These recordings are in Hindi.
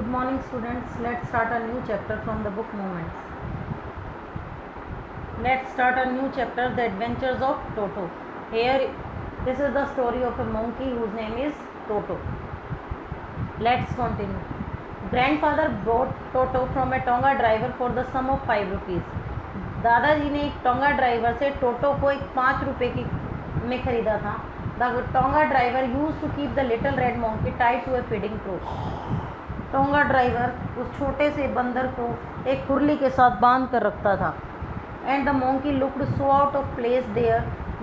Good morning, students. Let's start a new chapter from the book Moments. Let's start a new chapter, The Adventures of Toto. Here, this is the story of a monkey whose name is Toto. Let's continue. Grandfather bought Toto from a Tonga driver for the sum of 5 rupees. दादाजी ने एक टोंगा ड्राइवर से टोटो को एक 5 रुपये की में ख़रीदा था. The tonga driver used to keep the little red monkey tied to a feeding trough. Tonga driver उस छोटे से बंदर को एक खुरली के साथ बांध कर रखता था. And the monkey looked so out of place there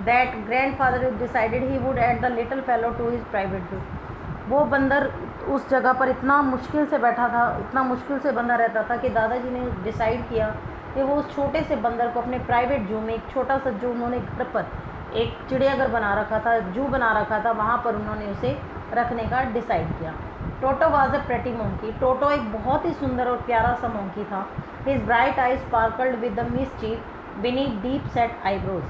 that grandfather decided he would add the little fellow to his private zoo. वो बंदर उस जगह पर इतना मुश्किल से बैठा था, इतना मुश्किल से बंधा रहता था कि दादाजी ने डिसाइड किया कि वो उस छोटे से बंदर को अपने प्राइवेट जू में, एक छोटा सा जू उन्होंने घर पर एक चिड़ियाघर बना रखा था, जू बना रखा था, वहाँ पर उन्होंने उसे रखने का डिसाइड किया. Toto was a pretty monkey. Toto एक बहुत ही सुंदर और प्यारा सा मोंकी था. His bright eyes sparkled with the mischief beneath deep set eyebrows.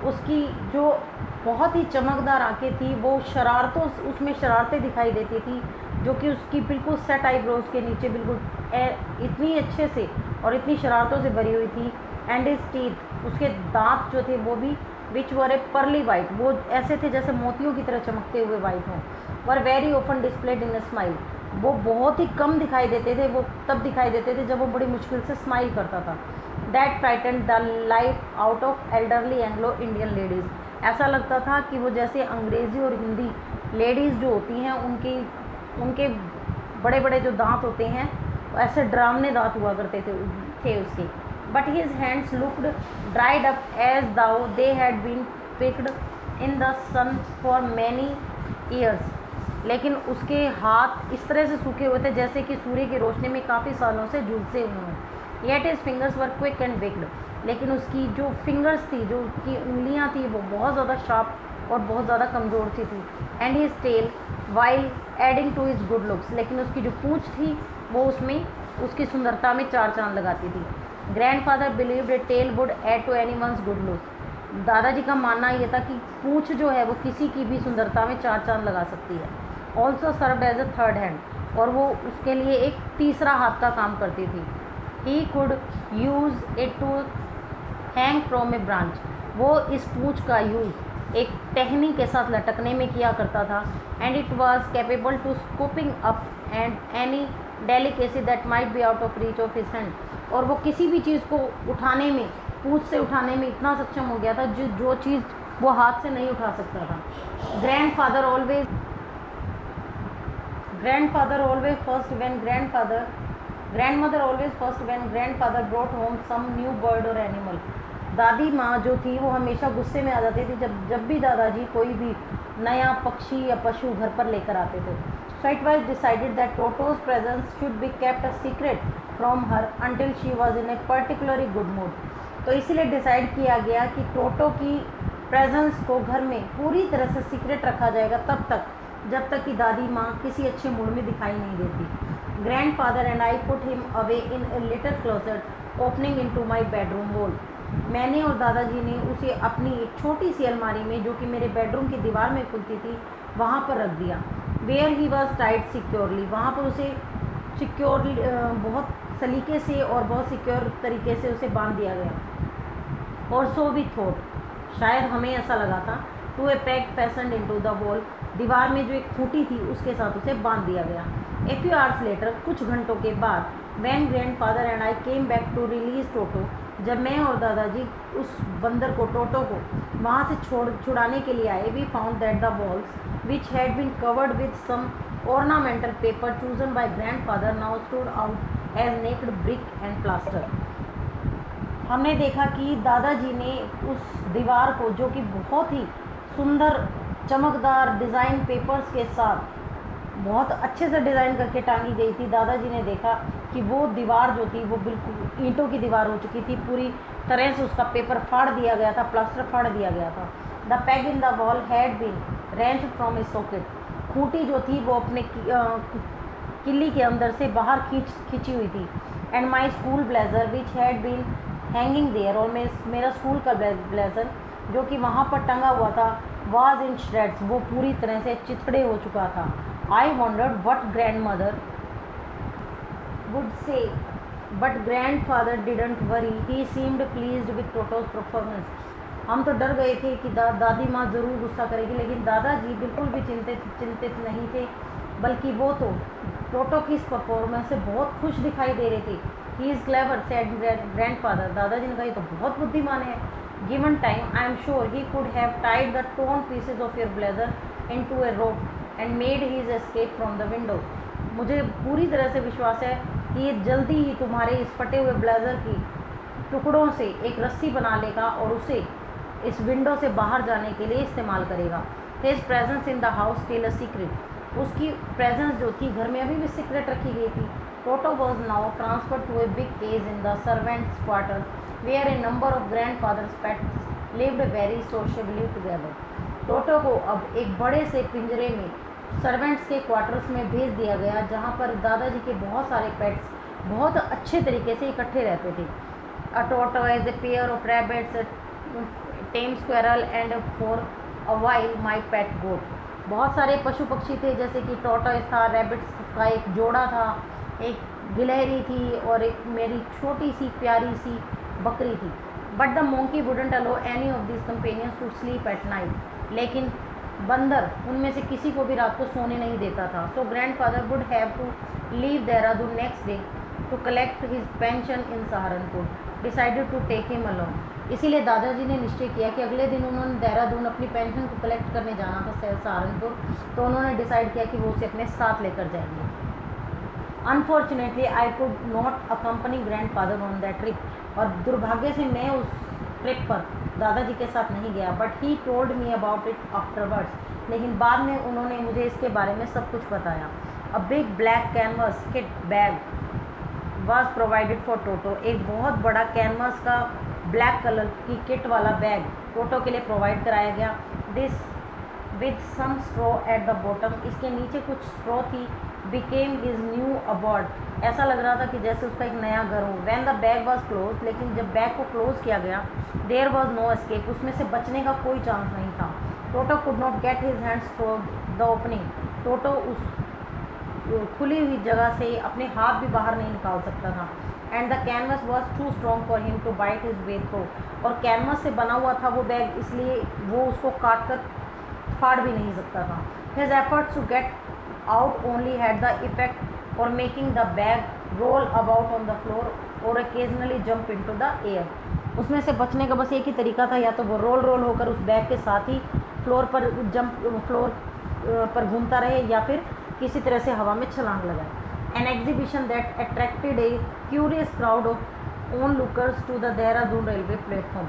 उसकी जो बहुत ही चमकदार आंखें थी वो उसमें शरारतें दिखाई देती थी, जो कि उसकी बिल्कुल सेट आईब्रोज के नीचे बिल्कुल इतनी अच्छे से और इतनी शरारतों से भरी हुई थी. एंड हिज टीथ, उसके दांत जो थे वो भी विच वर ए पर्ली वाइट, वो ऐसे थे जैसे मोतियों की तरह चमकते हुए वाइट हों. Were very open displayed in a smile. वो बहुत ही कम दिखाई देते थे, वो तब दिखाई देते थे जब वो बड़ी मुश्किल से स्माइल करता था. That frightened the life out of elderly Anglo Indian ladies. ऐसा लगता था कि वो जैसे अंग्रेज़ी और हिंदी लेडीज़ जो होती हैं उनके बड़े बड़े जो दांत होते हैं ऐसे डरावने दांत हुआ करते थे उसके. But his hands looked dried up as though they had been pickled in the sun for many years. लेकिन उसके हाथ इस तरह से सूखे हुए थे जैसे कि सूर्य की रोशनी में काफ़ी सालों से झुलसे हुए हों. Yet his fingers were quick and wicked. लेकिन उसकी जो फिंगर्स थी, जो उसकी उंगलियां थी, वो बहुत ज़्यादा शार्प और बहुत ज़्यादा कमज़ोर सी थी. And his tail while adding to his good looks. लेकिन उसकी जो पूँछ थी वो उसमें उसकी सुंदरता में 4 चांद लगाती थी. Grandfather believed a tail would add to anyone's good looks. दादाजी का मानना ये था कि पूँछ जो है वो किसी की भी सुंदरता में 4 चांद लगा सकती है. Also served as a third hand, और वो उसके लिए एक तीसरा हाथ का काम करती थी. He could use it to hang from a branch. वो इस पूँछ का यूज़ एक टहनी के साथ लटकने में किया करता था. And it was capable to scooping up and any delicacy that might be out of reach of his hand. और वो किसी भी चीज़ को उठाने में, पूँछ से उठाने में इतना सक्षम हो गया था जो चीज़ वो हाथ से नहीं उठा सकता था. Grandmother always fussed when grandfather brought home some new bird और एनिमल. दादी माँ जो थी वो हमेशा गुस्से में आ जाती थी जब भी दादाजी कोई भी नया पक्षी या पशु घर पर लेकर आते थे. So it was decided that Toto's presence should be kept a secret from her until she was in a particularly good mood. तो इसीलिए डिसाइड किया गया कि टोटो की प्रेजेंस को घर में पूरी तरह से सीक्रेट रखा जाएगा जब तक कि दादी माँ किसी अच्छे मूड में दिखाई नहीं देती. Grandfather and I put him away in a little closet opening into my bedroom wall. मैंने और दादाजी ने उसे अपनी एक छोटी सी अलमारी में, जो कि मेरे बेडरूम की दीवार में खुलती थी, वहाँ पर रख दिया. Where he was tied securely. वहाँ पर उसे सिक्योरली बहुत सलीके से और बहुत सिक्योर तरीके से उसे बांध दिया गया. और सो वी थॉट, शायद हमें ऐसा लगा था, to a peg fastened into the wall. दीवार में जो एक खूंटी थी उसके साथ उसे बांध दिया गया. ए फ्यू आवर्स लेटर, कुछ घंटों के बाद, when grandfather and I came back to release Toto. जब मैं और दादाजी उस बंदर को, टोटो को वहाँ से छुड़ाने के लिए आए, we found that the walls which had been covered with some ornamental paper chosen by grandfather now stood out as naked brick and plaster. हमने देखा कि दादाजी ने उस दीवार को, जो कि बहुत ही सुंदर चमकदार डिज़ाइन पेपर्स के साथ बहुत अच्छे से डिज़ाइन करके टांगी गई थी, दादाजी ने देखा कि वो दीवार जो थी वो बिल्कुल ईंटों की दीवार हो चुकी थी. पूरी तरह से उसका पेपर फाड़ दिया गया था, प्लास्टर फाड़ दिया गया था. The peg in the wall had been wrenched from a socket. खूंटी जो थी वो अपने किल्ली के अंदर से बाहर खींची हुई थी. And my school blazer which had been hanging there. और मेरा स्कूल का ब्लेजर जो कि वहाँ पर टंगा हुआ था, वाज इन श्रेड्स. वो पूरी तरह से चिथड़े हो चुका था. आई wandered what grandmother would say, but grandfather didn't worry. He seemed pleased with Toto's performance. हम तो डर गए थे कि दादी माँ ज़रूर गुस्सा करेगी, लेकिन दादाजी बिल्कुल भी चिंतित नहीं थे, बल्कि वो तो टोटो की इस परफॉर्मेंस से बहुत खुश दिखाई दे रहे थे. He is clever said grandfather. दादाजी ने कहा ये तो बहुत बुद्धिमान है. Given time I am sure he could have tied the torn pieces of your blazer into a rope and made his escape from the window. मुझे पूरी तरह से विश्वास है कि ये जल्दी ही तुम्हारे इस फटे हुए ब्लेज़र की टुकड़ों से एक रस्सी बना लेगा और उसे इस विंडो से बाहर जाने के लिए इस्तेमाल करेगा. His presence in the house still a secret. उसकी प्रेजेंस जो थी घर में अभी भी सीक्रेट रखी गई थी. Toto was now transferred to a big cage in the servants' quarters, where a number of grandfather's pets lived very sociably together. टोटो को अब एक बड़े से पिंजरे में सर्वेंट्स के क्वार्टर्स में भेज दिया गया, जहाँ पर दादाजी के बहुत सारे पेट्स बहुत अच्छे तरीके से इकट्ठे रहते थे. A tortoise, a pair of rabbits, a tame squirrel and for a while my pet goat. बहुत सारे पशु पक्षी थे, जैसे कि टॉर्टोइस था, रैबिट्स का एक जोड़ा था, एक गिलहरी थी और एक मेरी छोटी सी प्यारी सी बकरी थी. But the monkey wouldn't allow any of this companions to sleep at night. लेकिन बंदर उनमें से किसी को भी रात को सोने नहीं देता था. So grandfather would have to leave Dehradun next day to collect his pension in Saharanpur. Decided to take him along. इसीलिए दादाजी ने निश्चय किया कि अगले दिन उन्होंने देहरादून अपनी पेंशन को कलेक्ट करने जाना था सहारनपुर, तो उन्होंने डिसाइड किया कि वो उसे अपने साथ लेकर जाएंगे. Unfortunately I could not accompany grandfather on that trip. और दुर्भाग्य से मैं उस ट्रिप पर दादाजी के साथ नहीं गया. But he told me about it afterwards. लेकिन बाद में उन्होंने मुझे इसके बारे में सब कुछ बताया. A big black canvas kit bag was provided for Toto. एक बहुत बड़ा कैनवस का ब्लैक कलर की किट वाला बैग टोटो के लिए प्रोवाइड कराया गया. This with some straw at the bottom. इसके नीचे कुछ स्ट्रॉ थी. Became his new abode. ऐसा लग रहा था कि जैसे उसका एक नया घर हो. When the bag was close. लेकिन जब बैग को क्लोज किया गया, देयर वॉज नो एस्केप. उसमें से बचने का कोई चांस नहीं था. Toto could not get his hands through the opening. Toto उस खुली हुई जगह से अपने हाथ भी बाहर नहीं निकाल सकता था. And the canvas was too strong for him to bite his way through. और कैनवस से बना हुआ था वो बैग, इसलिए वो उसको काट कर फाड़ भी नहीं सकता था. His efforts to get out only had the effect of making the bag roll about on the floor or occasionally jump into the air. उसमें से बचने का बस एक ही तरीका था, या तो वो रोल होकर उस बैग के साथ ही फ्लोर पर घूमता रहे, या फिर किसी तरह से हवा में छलांग लगाए. An exhibition that attracted a curious crowd of onlookers to the Dehradun railway platform.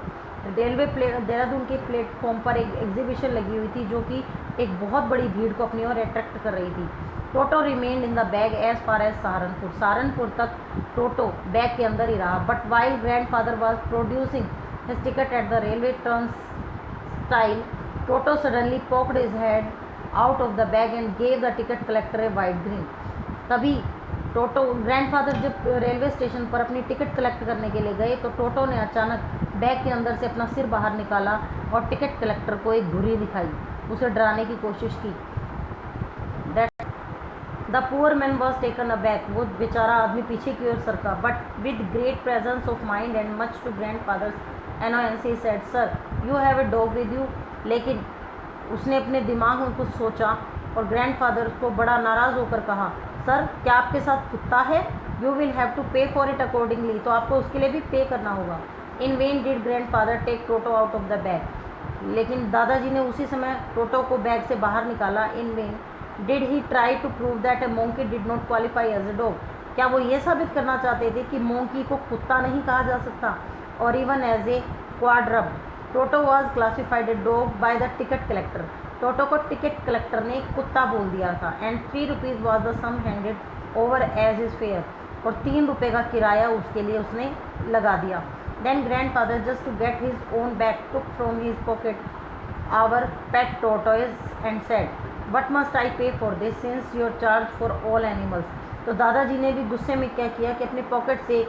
Dehradun के प्लेटफॉर्म पर एक एग्जीबिशन लगी हुई थी, जो कि एक बहुत बड़ी भीड़ को अपनी ओर अट्रैक्ट कर रही थी. Toto remained in the bag as far as Saharanpur. Saharanpur तक टोटो बैग के अंदर ही रहा. But while grandfather was producing his ticket at the railway turnstile, Toto suddenly poked his head out of the bag and gave the ticket collector a wide grin. तभी टोटो ग्रैंडफादर जब रेलवे स्टेशन पर अपनी टिकट कलेक्ट करने के लिए गए, तो टोटो ने अचानक बैग के अंदर से अपना सिर बाहर निकाला और टिकट कलेक्टर को एक घुर्री दिखाई, उसे डराने की कोशिश की. That the poor man was taken aback. वो बेचारा आदमी पीछे की ओर सरका. But with great presence of mind and much to grandfather's annoyance he said, sir you have a dog with you. लेकिन उसने अपने दिमाग में कुछ सोचा और ग्रैंडफादर को बड़ा नाराज़ होकर कहा, सर क्या आपके साथ कुत्ता है? You will have to pay for it accordingly. तो आपको उसके लिए भी पे करना होगा. In vain did grandfather take Toto out of the bag. लेकिन दादाजी ने उसी समय टोटो को बैग से बाहर निकाला. In vain did he try to prove that a monkey did not qualify as a dog. क्या वो ये साबित करना चाहते थे कि मोंकी को कुत्ता नहीं कहा जा सकता, और even as a quadruped. Toto was classified a dog by the ticket collector. Toto को टिकट कलेक्टर ने कुत्ता बोल दिया था. And 3 rupees was the sum handed over as his fare. और 3 रुपये का किराया उसके लिए उसने लगा दिया. Then grandfather just to get his own back took from his pocket our pet tortoise and said, what must I pay for this since your charge for all animals. तो दादाजी ने भी गुस्से में क्या किया कि अपनी पॉकेट से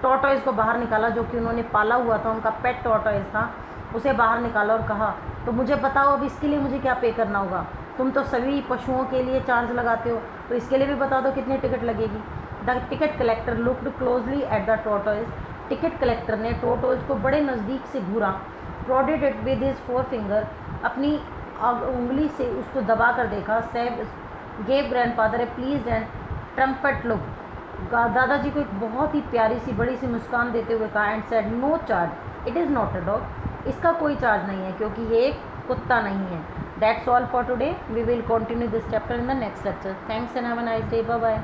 टोटोइज को बाहर निकाला, जो कि उन्होंने पाला हुआ था, उनका पेट टोटोइज था, उसे बाहर निकाला और कहा, तो मुझे बताओ अब इसके लिए मुझे क्या पे करना होगा. तुम तो सभी पशुओं के लिए चार्ज लगाते हो, तो इसके लिए भी बता दो कितनी टिकट लगेगी। The ticket collector looked closely at the tortoise. Ticket collector ने टोटोइज को बड़े नज़दीक से घूरा। Prodded it with his forefinger, अपनी उंगली से उसको दबा कर देखा। सेब gave grandfather a pleased and triumphant look, दादाजी को एक बहुत ही प्यारी सी बड़ी सी मुस्कान देते हुए कहा। And said no charge, it is not a dog, इसका कोई चार्ज नहीं है क्योंकि ये एक कुत्ता नहीं है। That's all for today, we will continue this chapter in the next lecture. Thanks and have a nice day, bye bye.